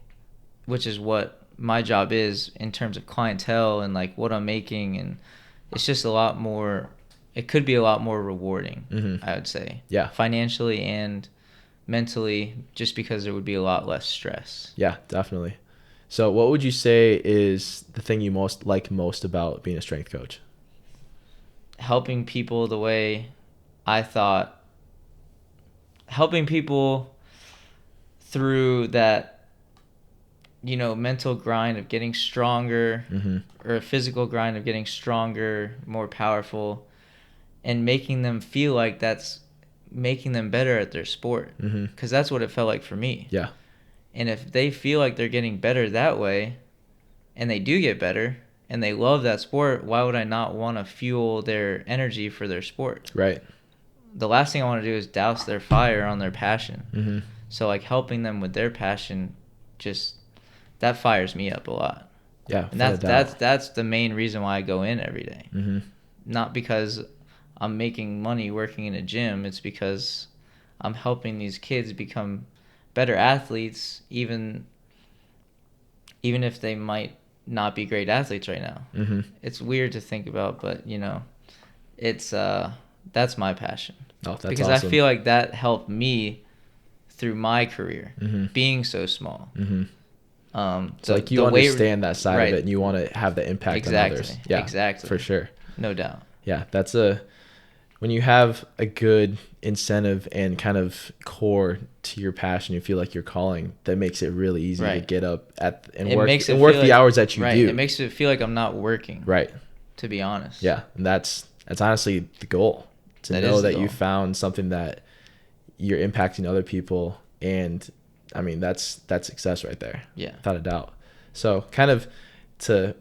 which is what my job is in terms of clientele and like what I'm making, and it's just a lot more, it could be a lot more rewarding, I would say. Yeah. Financially and mentally, just because there would be a lot less stress. Yeah, definitely. So what would you say is the thing you like most about being a strength coach? Helping people the way I thought. Helping people through that, mental grind of getting stronger, or a physical grind of getting stronger, more powerful, and making them feel like that's making them better at their sport. Because that's what it felt like for me. Yeah. And if they feel like they're getting better that way, and they do get better, and they love that sport, why would I not want to fuel their energy for their sport? Right. The last thing I want to do is douse their fire on their passion. So like helping them with their passion, just that fires me up a lot. Yeah. And that's the main reason why I go in every day. Not because I'm making money working in a gym. It's because I'm helping these kids become better athletes, even if they might not be great athletes right now. Mm-hmm. It's weird to think about, but it's that's my passion. Oh, that's because awesome. I feel like that helped me through my career, Mm-hmm. being so small. Mm-hmm. So like you the understand that side right. of it, and you want to have the impact Exactly. on others. Yeah, Exactly. for sure. No doubt. Yeah, when you have a good incentive and kind of core to your passion, you feel like you're calling, that makes it really easy to get up and work the hours that you do. It makes it feel like I'm not working. Right. To be honest. Yeah, and that's honestly the goal, to know that you found something that you're impacting other people, and I mean that's success right there. Yeah. Without a doubt. So kind of to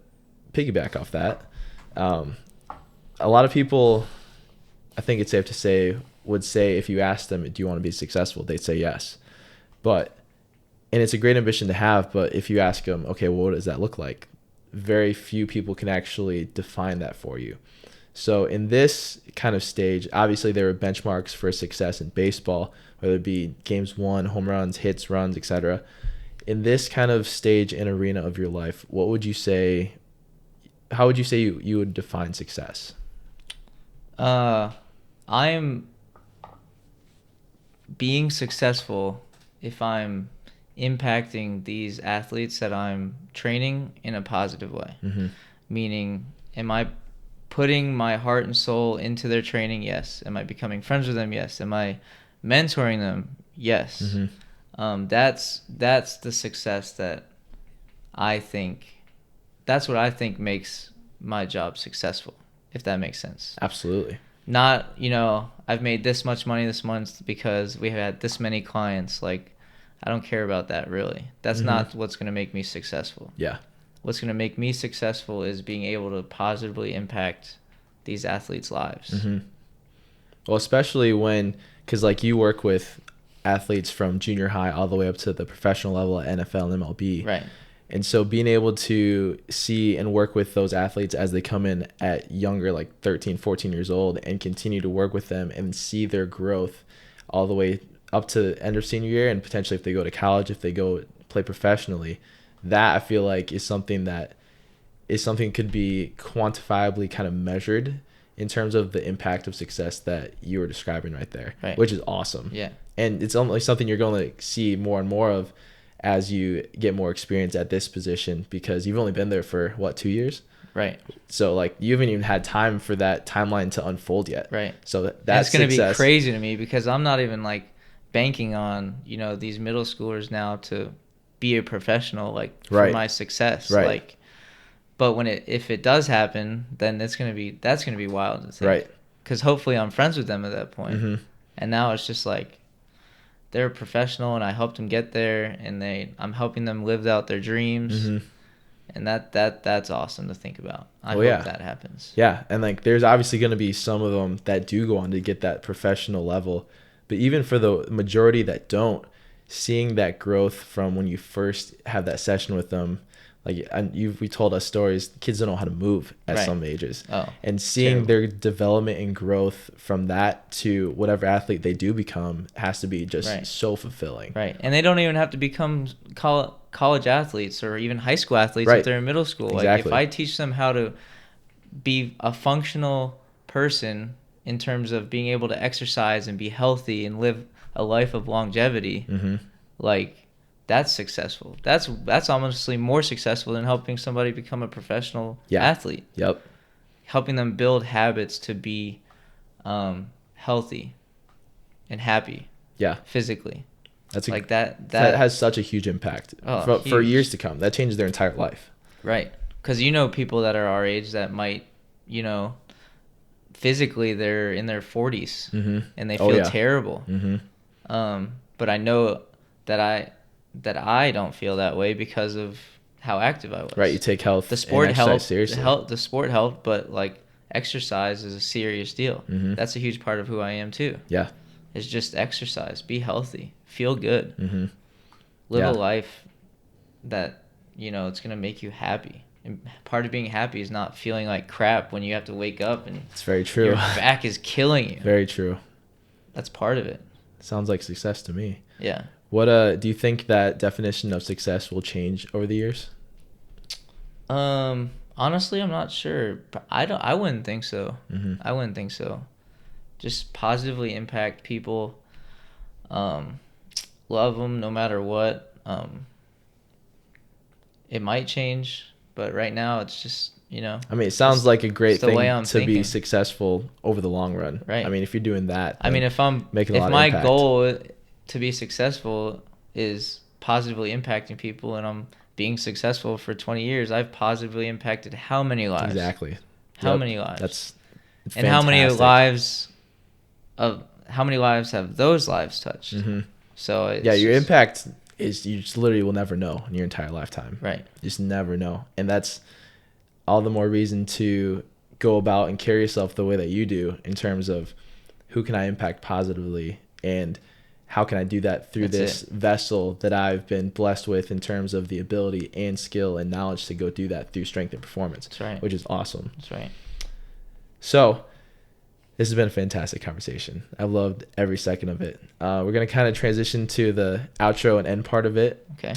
piggyback off that, a lot of people, I think it's safe to say, would say if you ask them, do you want to be successful? They'd say yes. And it's a great ambition to have, but if you ask them, okay, well, what does that look like? Very few people can actually define that for you. So in this kind of stage, obviously there are benchmarks for success in baseball, whether it be games won, home runs, hits, runs, etc. In this kind of stage and arena of your life, how would you say you would define success? I'm being successful if I'm impacting these athletes that I'm training in a positive way. Mm-hmm. Meaning, am I putting my heart and soul into their training? Yes. Am I becoming friends with them? Yes. Am I mentoring them? Yes. Mm-hmm. That's the success that that's what I think makes my job successful, if that makes sense. Absolutely. Not, I've made this much money this month because we had this many clients. Like, I don't care about that, really. That's Mm-hmm. not what's going to make me successful. Yeah. What's going to make me successful is being able to positively impact these athletes' lives. Mm-hmm. Well, especially because like you work with athletes from junior high all the way up to the professional level at NFL and MLB. Right. And so being able to see and work with those athletes as they come in at younger, like 13, 14 years old, and continue to work with them and see their growth all the way up to the end of senior year, and potentially if they go to college, if they go play professionally, that I feel like is something could be quantifiably kind of measured in terms of the impact of success that you were describing right there, right. Which is awesome. Yeah. And it's only something you're going to see more and more of as you get more experience at this position, because you've only been there for 2 years? Right. So like you haven't even had time for that timeline to unfold yet. Right. So that's going to be crazy to me, because I'm not even like banking on, these middle schoolers now to be a professional, like for my success. Right. Like, but if it does happen, then that's going to be wild to think. Right. Because hopefully I'm friends with them at that point. Mm-hmm. And now it's just like, they're a professional and I helped them get there, and I'm helping them live out their dreams. Mm-hmm. And that's awesome to think about. I hope that happens. Yeah. And like, there's obviously going to be some of them that do go on to get that professional level, but even for the majority that don't, seeing that growth from when you first have that session with them, like we told us stories, kids don't know how to move at some ages. And seeing their development and growth from that to whatever athlete they do become has to be just so fulfilling. Right. And they don't even have to become college athletes or even high school athletes if they're in middle school. Exactly. Like, if I teach them how to be a functional person in terms of being able to exercise and be healthy and live a life of longevity, mm-hmm. like, that's successful. That's honestly more successful than helping somebody become a professional athlete. Yep. Helping them build habits to be healthy and happy. Yeah. Physically. That's like that has such a huge impact for years to come. That changes their entire life. Right. Because people that are our age that might, physically they're in their 40s mm-hmm. and they feel terrible. Mm-hmm. But I know that I don't feel that way because of how active I was. Right, you take health the sport and exercise helped, seriously. The sport helped, but like exercise is a serious deal. Mm-hmm. That's a huge part of who I am too. Yeah. It's just exercise, be healthy, feel good, mm-hmm. live a life that it's gonna make you happy. And part of being happy is not feeling like crap when you have to wake up and it's very true. Your back is killing you. Very true. That's part of it. Sounds like success to me. Yeah. What do you think that definition of success will change over the years? Honestly, I'm not sure. But I wouldn't think so. Mm-hmm. I wouldn't think so. Just positively impact people. Um, love them no matter what. It might change, but right now it's just, I mean, it sounds like a great it's the way thing I'm to be thinking. successful over the long run. Right. I mean, if you're doing that, I mean, then making a lot if of my impact. goal to be successful is positively impacting people, and I'm being successful for 20 years, I've positively impacted how many lives? Exactly. How Yep. many lives? That's and fantastic. how many lives have those lives touched? Mm-hmm. So it's Yeah, your just, impact is you just literally will never know in your entire lifetime. right. You just never know, and that's all the more reason to go about and carry yourself the way that you do in terms of who can I impact positively and how can I do that through That's this vessel that I've been blessed with in terms of the ability and skill and knowledge to go do that through strength and performance. That's right. Which is awesome. That's right. So this has been a fantastic conversation. I've loved every second of it. We're going to kind of transition to the outro and end part of it. Okay.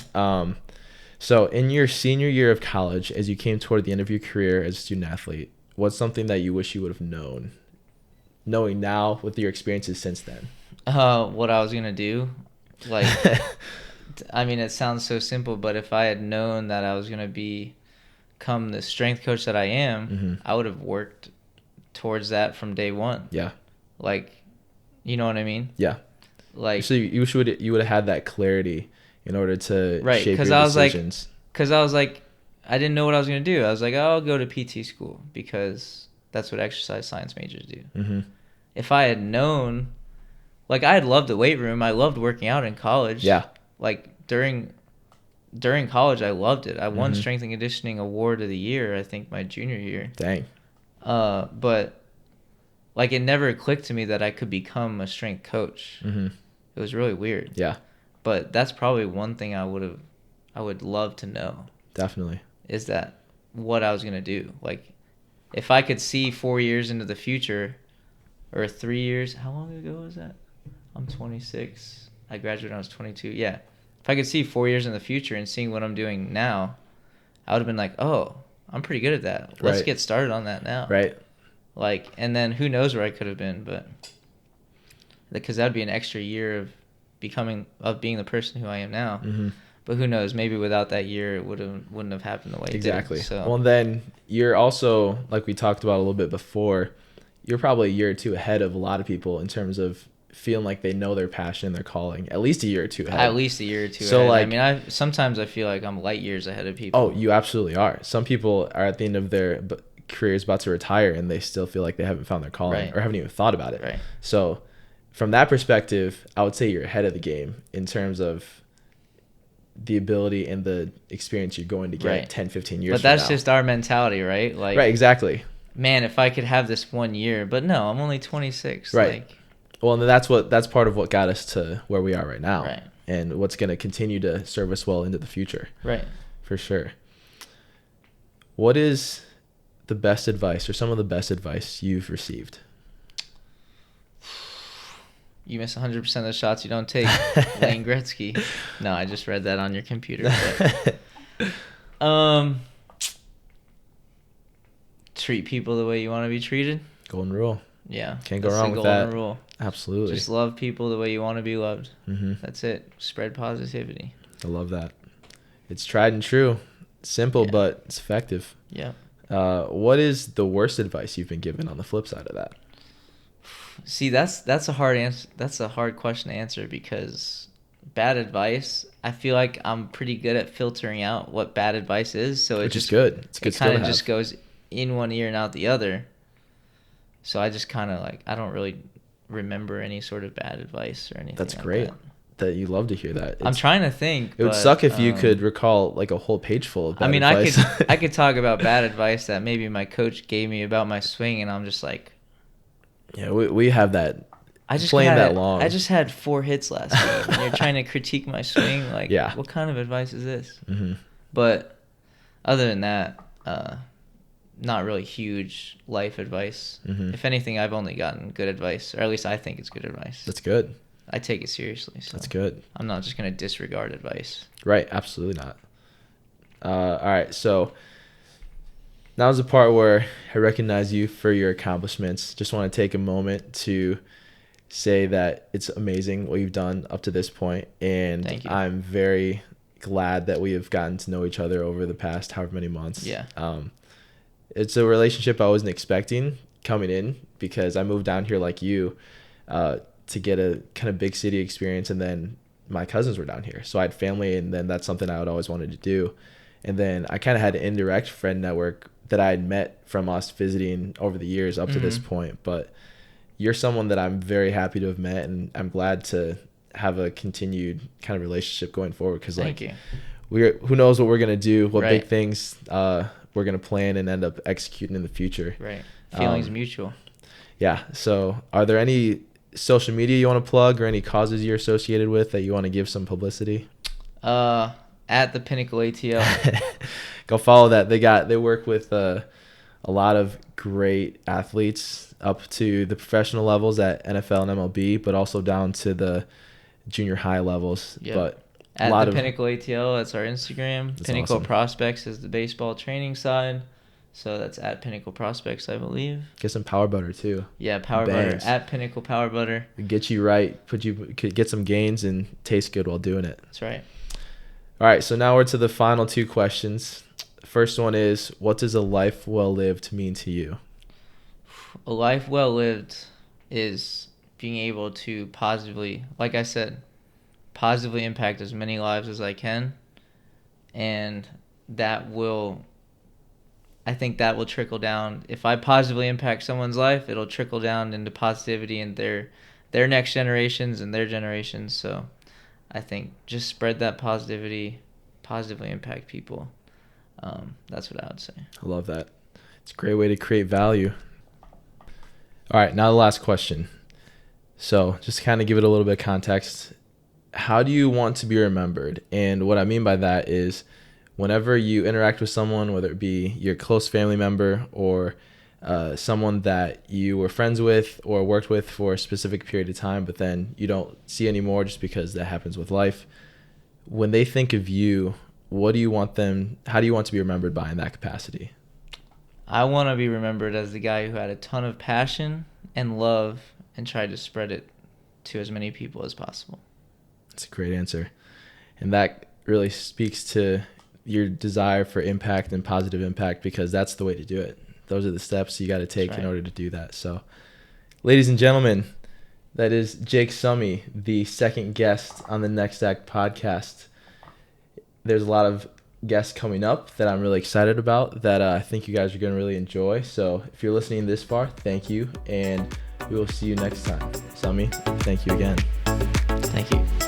So in your senior year of college, as you came toward the end of your career as a student athlete, what's something that you wish you would have known, knowing now with your experiences since then? What I was going to do, like, I mean, it sounds so simple, but if I had known that I was going to become the strength coach that I am, Mm-hmm. I would have worked towards that from day one. Yeah. Like, you know what I mean? Yeah. Like, So you wish you would have had that clarity in order to right, shape your decisions. Because I was like, I didn't know what I was going to do. I was like, oh, I'll go to PT school because that's what exercise science majors do. Mm-hmm. If I had known, like, I had loved the weight room. I loved working out in college. Yeah. Like, during college, I loved it. I won Mm-hmm. strength and conditioning award of the year, I think, my junior year. Dang. But, like, it never clicked to me that I could become a strength coach. Mm-hmm. It was really weird. Yeah. But that's probably one thing I would love to know. Definitely. Is that what I was going to do? Like, if I could see 4 years into the future, or 3 years, how long ago was that? I'm 26. I graduated when I was 22. Yeah. If I could see 4 years in the future and seeing what I'm doing now, I would have been like, oh, I'm pretty good at that. Let's Right. get started on that now. Right. Like, and then who knows where I could have been, but because that'd be an extra year of being the person who I am now. Mm-hmm. But who knows? Maybe without that year, it wouldn't have happened the way Exactly. it did. So. Well, then you're also, like we talked about a little bit before, you're probably a year or two ahead of a lot of people in terms of feeling like they know their passion and their calling. At least a year or two ahead. At least a year or two So, ahead. like, I mean, sometimes I feel like I'm light years ahead of people. Oh, you absolutely are. Some people are at the end of their careers about to retire and they still feel like they haven't found their calling Right. or haven't even thought about it. Right. So from that perspective, I would say you're ahead of the game in terms of the ability and the experience you're going to get Right. 10, 15 years But from that's now. just our mentality, right? Like, Right, exactly. man, if I could have this 1 year, but no, I'm only 26. Right. Like, Well, and that's part of what got us to where we are right now. Right. And what's going to continue to serve us well into the future. right. For sure. What is the best advice or some of the best advice you've received? You miss 100% of the shots you don't take. Wayne Gretzky. No, I just read that on your computer. But, treat people the way you want to be treated. Golden rule. Yeah. Can't go that's wrong the with golden that. rule. Absolutely. Just love people the way you want to be loved. Mm-hmm. That's it. Spread positivity. I love that. It's tried and true. Simple, Yeah. but it's effective. Yeah. What is the worst advice you've been given on the flip side of that? See, that's a hard answer. That's a hard question to answer because bad advice, I feel like I'm pretty good at filtering out what bad advice is. So Which is good. It's a good skill to kind of have. just goes in one ear and out the other. So I just kind of like, I don't really remember any sort of bad advice or anything. That's like great. That you love to hear that. I'm trying to think. It would but, suck if you could recall like a whole page full of bad I mean, advice. I could talk about bad advice that maybe my coach gave me about my swing, and I'm just like, Yeah, we have that. I just playing that long. I just had 4 hits last game, and you're trying to critique my swing. Like, Yeah. what kind of advice is this? Mm-hmm. But other than that, not really huge life advice. Mm-hmm. If anything, I've only gotten good advice, or at least I think it's good advice. That's good. I take it seriously. So That's good. I'm not just going to disregard advice. Right. Absolutely not. All right. So Now's the part where I recognize you for your accomplishments. Just want to take a moment to say that it's amazing what you've done up to this point, and Thank you. I'm very glad that we have gotten to know each other over the past however many months. Yeah. It's a relationship I wasn't expecting coming in, because I moved down here like you to get a kind of big city experience, and then my cousins were down here, so I had family, and then that's something I would always wanted to do. And then I kind of had an indirect friend network that I had met from us visiting over the years up to this point. But you're someone that I'm very happy to have met, and I'm glad to have a continued kind of relationship going forward, because Thank you. who knows what we're gonna do, what Right. big things we're gonna plan and end up executing in the future. Right. Feelings mutual. Yeah. So are there any social media you want to plug, or any causes you're associated with that you want to give some publicity? At the Pinnacle ATL. Go follow that. They work with a lot of great athletes up to the professional levels at NFL and MLB, but also down to the junior high levels. Yep. But At the Pinnacle ATL, that's our Instagram. That's Pinnacle awesome. Prospects is the baseball training side. So that's at Pinnacle Prospects, I believe. Get some power butter too. Yeah, Power Bangs. Butter. At Pinnacle Power Butter. Get you right. Could get some gains and taste good while doing it. That's right. All right. So now we're to the final two questions. First one is, what does a life well lived mean to you? A life well lived is being able to positively, like I said, positively impact as many lives as I can. And I think that will trickle down. If I positively impact someone's life, it'll trickle down into positivity in their next generations and their generations. So I think just spread that positivity, positively impact people. That's what I would say. I love that. It's a great way to create value. All right, now the last question. So just to kind of give it a little bit of context, how do you want to be remembered? And what I mean by that is, whenever you interact with someone, whether it be your close family member or someone that you were friends with or worked with for a specific period of time, but then you don't see anymore just because that happens with life, when they think of you, how do you want to be remembered by in that capacity? I want to be remembered as the guy who had a ton of passion and love and tried to spread it to as many people as possible. That's a great answer. And that really speaks to your desire for impact and positive impact, because that's the way to do it. Those are the steps you got to take in order to do that. So, ladies and gentlemen, that is Jake Summey, the second guest on the Next Act podcast. There's a lot of guests coming up that I'm really excited about that I think you guys are going to really enjoy. So if you're listening this far, thank you, and we will see you next time. Summey, thank you again. Thank you.